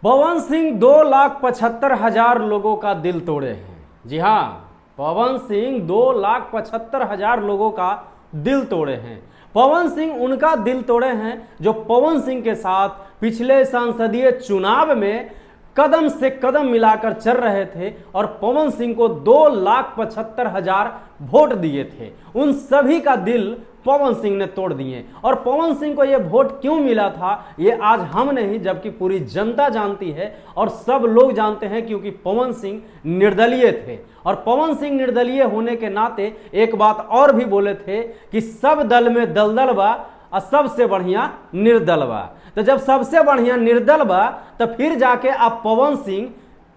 पवन सिंह 2,75,000 लोगों का दिल तोड़े हैं। जी हाँ, पवन सिंह 2,75,000 लोगों का दिल तोड़े हैं। पवन सिंह उनका दिल तोड़े हैं जो पवन सिंह के साथ पिछले संसदीय चुनाव में कदम से कदम मिलाकर चल रहे थे और पवन सिंह को 2,75,000 वोट दिए थे। उन सभी का दिल पवन सिंह ने तोड़ दिए। और पवन सिंह को यह वोट क्यों मिला था ये आज हम नहीं जबकि पूरी जनता जानती है और सब लोग जानते हैं, क्योंकि पवन सिंह निर्दलीय थे। और पवन सिंह निर्दलीय होने के नाते एक बात और भी बोले थे कि सब दल में दलदल बा और सबसे बढ़िया निर्दल बा। तो जब सबसे बढ़िया निर्दल बा तो फिर जाके आप पवन सिंह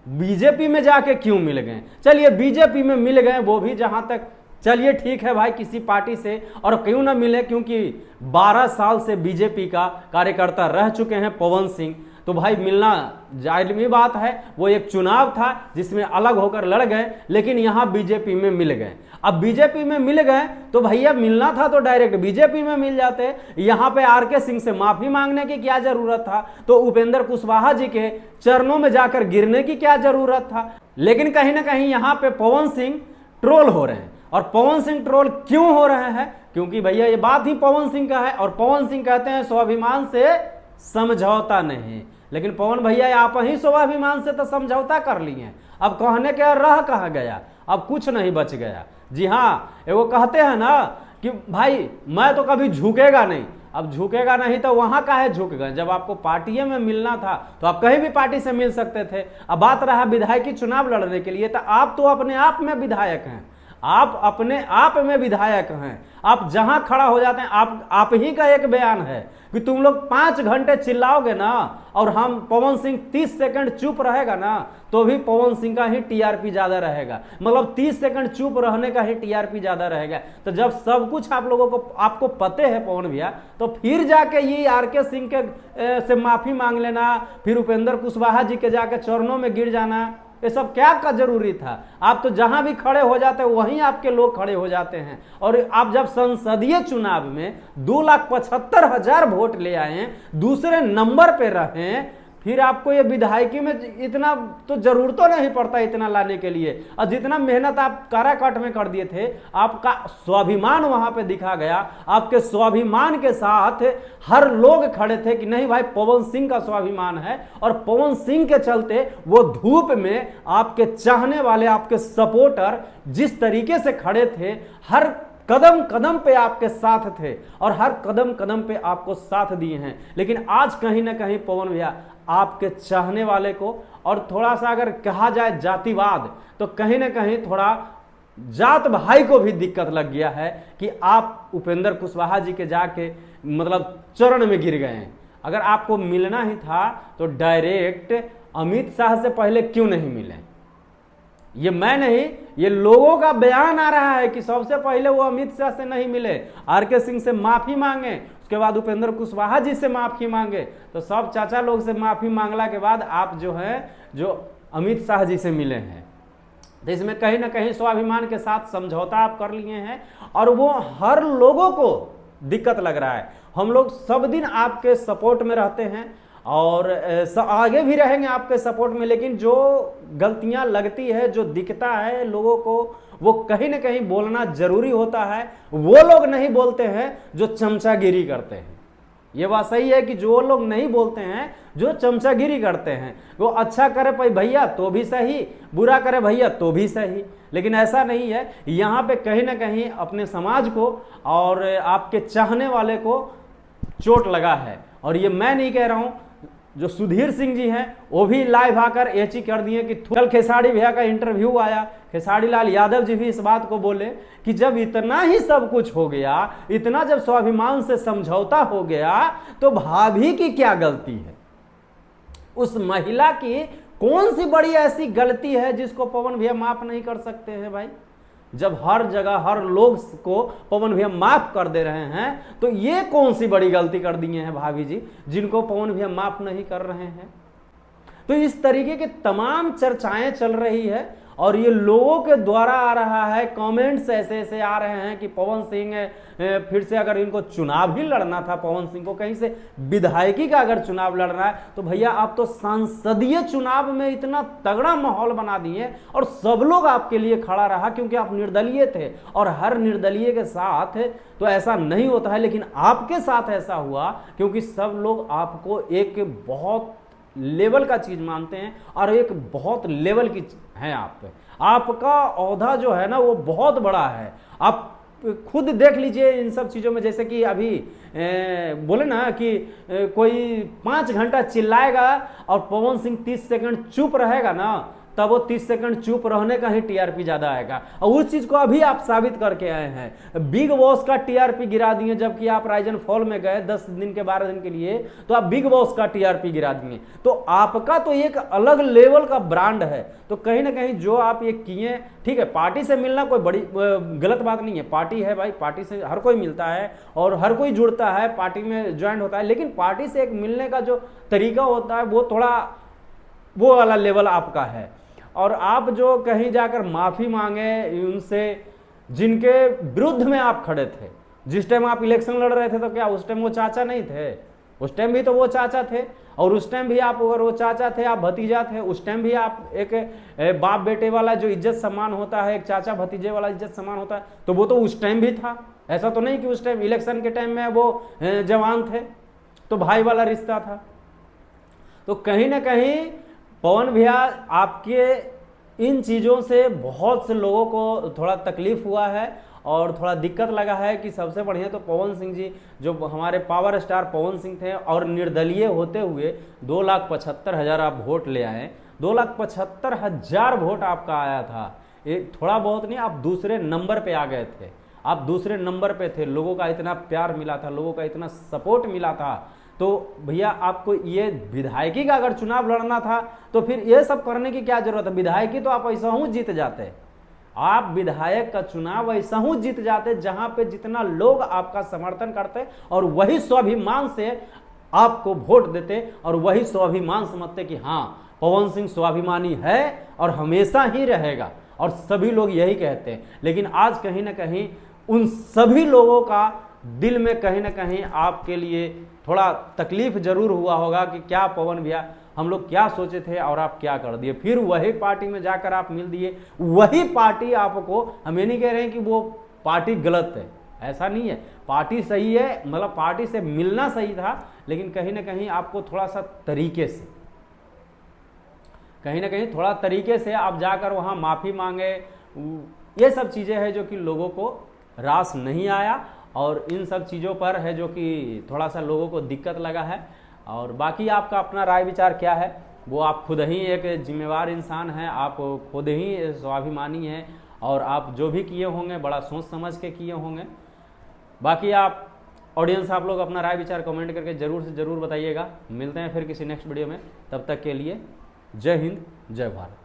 बीजेपी में जाके क्यों मिल गए? चलिए बीजेपी में मिल गए, वो भी जहां तक चलिए ठीक है भाई, किसी पार्टी से और क्यों ना मिले, क्योंकि 12 साल से बीजेपी का कार्यकर्ता रह चुके हैं पवन सिंह, तो भाई मिलना जायज़ बात है। वो एक चुनाव था जिसमें अलग होकर लड़ गए, लेकिन यहाँ बीजेपी में मिल गए। अब बीजेपी में मिल गए तो भैया मिलना था तो डायरेक्ट बीजेपी में मिल जाते। यहाँ पे आरके सिंह से माफी मांगने की क्या जरूरत था? तो उपेंद्र कुशवाहा जी के चरणों में जाकर गिरने की क्या जरूरत था? लेकिन कहीं ना कहीं यहाँ पे पवन सिंह ट्रोल हो रहे हैं। और पवन सिंह ट्रोल क्यों हो रहे हैं? क्योंकि भैया ये बात ही पवन सिंह का है और पवन सिंह कहते हैं स्वाभिमान से समझौता नहीं। लेकिन पवन भैया आप ही स्वाभिमान से तो समझौता कर लिए, अब कहने के रह कहा गया, अब कुछ नहीं बच गया। जी हाँ, वो कहते हैं ना कि भाई मैं तो कभी झुकेगा नहीं। अब झुकेगा नहीं तो वहां काहे झुक गए? जब आपको पार्टी में मिलना था तो आप कहीं भी पार्टी से मिल सकते थे। अब बात रहा विधायकी चुनाव लड़ने के लिए, तो आप तो अपने आप में विधायक हैं, आप अपने आप में विधायक हैं। आप जहां खड़ा हो जाते हैं, आप ही का एक बयान है कि तुम लोग 5 घंटे चिल्लाओगे ना और हम पवन सिंह 30 सेकंड चुप रहेगा ना तो भी पवन सिंह का ही टीआरपी ज्यादा रहेगा। मतलब 30 सेकंड चुप रहने का ही टीआरपी ज्यादा रहेगा। तो जब सब कुछ आप लोगों को आपको पते है पवन भैया, तो फिर जाके ये आरके सिंह के से माफी मांग लेना, फिर उपेंद्र कुशवाहा जी के जाके चरणों में गिर जाना, ये सब क्या का जरूरी था? आप तो जहां भी खड़े हो जाते हैं वहीं आपके लोग खड़े हो जाते हैं। और आप जब संसदीय चुनाव में 2,75,000 वोट ले आए हैं, दूसरे नंबर पे रहे, फिर आपको ये विधायकी में इतना तो जरूरत तो नहीं पड़ता इतना लाने के लिए। और जितना मेहनत आप काराकाट में कर दिए थे, आपका स्वाभिमान वहां पे दिखा गया। आपके स्वाभिमान के साथ हर लोग खड़े थे कि नहीं भाई पवन सिंह का स्वाभिमान है। और पवन सिंह के चलते वो धूप में आपके चाहने वाले, आपके सपोर्टर जिस तरीके से खड़े थे, हर कदम कदम पे आपके साथ थे और हर कदम कदम पे आपको साथ दिए हैं। लेकिन आज कहीं ना कहीं पवन भैया आपके चाहने वाले को, और थोड़ा सा अगर कहा जाए जातिवाद, तो कहीं ना कहीं थोड़ा जात भाई को भी दिक्कत लग गया है कि आप उपेंद्र कुशवाहा जी के जाके मतलब चरण में गिर गए हैं। अगर आपको मिलना ही था तो डायरेक्ट अमित शाह से पहले क्यों नहीं मिले? ये मैं नहीं, ये लोगों का बयान आ रहा है कि सबसे पहले वो अमित शाह से नहीं मिले, आरके सिंह से माफी मांगे, उसके बाद उपेंद्र कुशवाहा जी से माफी मांगे। तो सब चाचा लोग से माफी मांगला के बाद आप जो है जो अमित शाह जी से मिले हैं, तो इसमें कहीं ना कहीं स्वाभिमान के साथ समझौता आप कर लिए हैं। और वो हर लोगों को दिक्कत लग रहा है। हम लोग सब दिन आपके सपोर्ट में रहते हैं और आगे भी रहेंगे आपके सपोर्ट में, लेकिन जो गलतियां लगती है, जो दिखता है लोगों को, वो कहीं ना कहीं बोलना जरूरी होता है। वो लोग नहीं बोलते हैं जो चमचागिरी करते हैं। ये बात सही है कि जो लोग नहीं बोलते हैं जो चमचागिरी करते हैं, वो अच्छा करे भैया तो भी सही, बुरा करे भैया तो भी सही। लेकिन ऐसा नहीं है। यहाँ पे कहीं ना कहीं अपने समाज को और आपके चाहने वाले को चोट लगा है। और ये मैं नहीं कह रहा हूं, जो सुधीर सिंह जी हैं वो भी लाइव आकर ये चीज कर दिए कि कल खेसारी भैया का इंटरव्यू आया, खेसारी लाल यादव जी भी इस बात को बोले कि जब इतना ही सब कुछ हो गया, इतना जब स्वाभिमान से समझौता हो गया, तो भाभी की क्या गलती है? उस महिला की कौन सी बड़ी ऐसी गलती है जिसको पवन भैया माफ नहीं कर सकते हैं भाई? जब हर जगह हर लोग को पवन भैया माफ कर दे रहे हैं, तो ये कौन सी बड़ी गलती कर दी है भाभी जी जिनको पवन भैया माफ नहीं कर रहे हैं? तो इस तरीके की तमाम चर्चाएं चल रही है और ये लोगों के द्वारा आ रहा है, कमेंट्स ऐसे ऐसे आ रहे हैं कि पवन सिंह फिर से अगर इनको चुनाव ही लड़ना था, पवन सिंह को कहीं से विधायकी का अगर चुनाव लड़ना है तो भैया आप तो सांसदीय चुनाव में इतना तगड़ा माहौल बना दिए और सब लोग आपके लिए खड़ा रहा क्योंकि आप निर्दलीय थे। और हर निर्दलीय के साथ तो ऐसा नहीं होता है, लेकिन आपके साथ ऐसा हुआ क्योंकि सब लोग आपको एक बहुत लेवल का चीज मानते हैं और एक बहुत लेवल की हैं आप पे। आपका ओहदा जो है ना वो बहुत बड़ा है। आप खुद देख लीजिए इन सब चीज़ों में, जैसे कि अभी बोले ना कि कोई 5 घंटा चिल्लाएगा और पवन सिंह 30 सेकंड चुप रहेगा ना, तब वो 30 सेकंड चुप रहने का ही टीआरपी ज्यादा आएगा। और उस चीज को अभी आप साबित करके आए हैं। बिग बॉस का टीआरपी गिरा दिए, जबकि आप राइजन फॉल में गए 10 दिन के 12 दिन के लिए, तो आप बिग बॉस का टीआरपी गिरा दिए। तो आपका तो एक अलग लेवल का ब्रांड है। तो कहीं ना कहीं जो आप ये किए, ठीक है, पार्टी से मिलना कोई बड़ी गलत बात नहीं है, पार्टी है भाई, पार्टी से हर कोई मिलता है और हर कोई जुड़ता है, पार्टी में ज्वाइन होता है, लेकिन पार्टी से एक मिलने का जो तरीका होता है वो थोड़ा वो वाला लेवल आपका है। और आप जो कहीं जाकर माफी मांगे उनसे जिनके विरुद्ध में आप खड़े थे, जिस टाइम आप इलेक्शन लड़ रहे थे तो क्या उस टाइम वो चाचा नहीं थे? उस टाइम भी तो वो चाचा थे। और उस टाइम भी आप, अगर वो चाचा थे, आप भतीजा थे, उस टाइम भी आप एक बाप बेटे वाला जो इज्जत सम्मान होता है, एक चाचा भतीजे वाला इज्जत सम्मान होता है, तो वो तो उस टाइम भी था। ऐसा तो नहीं कि उस टाइम इलेक्शन के टाइम में वो जवान थे, तो भाई वाला रिश्ता था। तो कहीं ना कहीं पवन भैया आपके इन चीज़ों से बहुत से लोगों को थोड़ा तकलीफ हुआ है और थोड़ा दिक्कत लगा है कि सबसे बढ़िया तो पवन सिंह जी जो हमारे पावर स्टार पवन सिंह थे और निर्दलीय होते हुए 2,75,000 आप वोट ले आए। 2,75,000 वोट आपका आया था। एक थोड़ा बहुत नहीं, आप दूसरे नंबर पे आ गए थे। आप दूसरे नंबर पे थे, लोगों का इतना प्यार मिला था, लोगों का इतना सपोर्ट मिला था। तो भैया आपको ये विधायकी का अगर चुनाव लड़ना था तो फिर ये सब करने की क्या जरूरत है? विधायकी तो आप ऐसा हूँ जीत जाते। आप विधायक का चुनाव ऐसा हूँ जीत जाते जहां पे जितना लोग आपका समर्थन करते और वही स्वाभिमान से आपको वोट देते और वही स्वाभिमान समझते कि हाँ पवन सिंह स्वाभिमानी है और हमेशा ही रहेगा, और सभी लोग यही कहते हैं। लेकिन आज कहीं ना कहीं उन सभी लोगों का दिल में कहीं ना कहीं आपके लिए थोड़ा तकलीफ जरूर हुआ होगा कि क्या पवन भैया हम लोग क्या सोचे थे और आप क्या कर दिए। फिर वही पार्टी में जाकर आप मिल दिए, वही पार्टी आपको, हम ये नहीं कह रहे हैं कि वो पार्टी गलत है, ऐसा नहीं है, पार्टी सही है, मतलब पार्टी से मिलना सही था, लेकिन कहीं ना कहीं आपको थोड़ा सा तरीके से, कहीं ना कहीं थोड़ा तरीके से आप जाकर वहाँ माफ़ी मांगे। ये सब चीज़ें हैं जो कि लोगों को रास नहीं आया और इन सब चीज़ों पर है जो कि थोड़ा सा लोगों को दिक्कत लगा है। और बाकी आपका अपना राय विचार क्या है वो आप खुद ही एक जिम्मेवार इंसान हैं, आप खुद ही स्वाभिमानी हैं और आप जो भी किए होंगे बड़ा सोच समझ के किए होंगे। बाकी आप ऑडियंस आप लोग अपना राय विचार कमेंट करके ज़रूर से ज़रूर बताइएगा। मिलते हैं फिर किसी नेक्स्ट वीडियो में, तब तक के लिए जय हिंद जय भारत।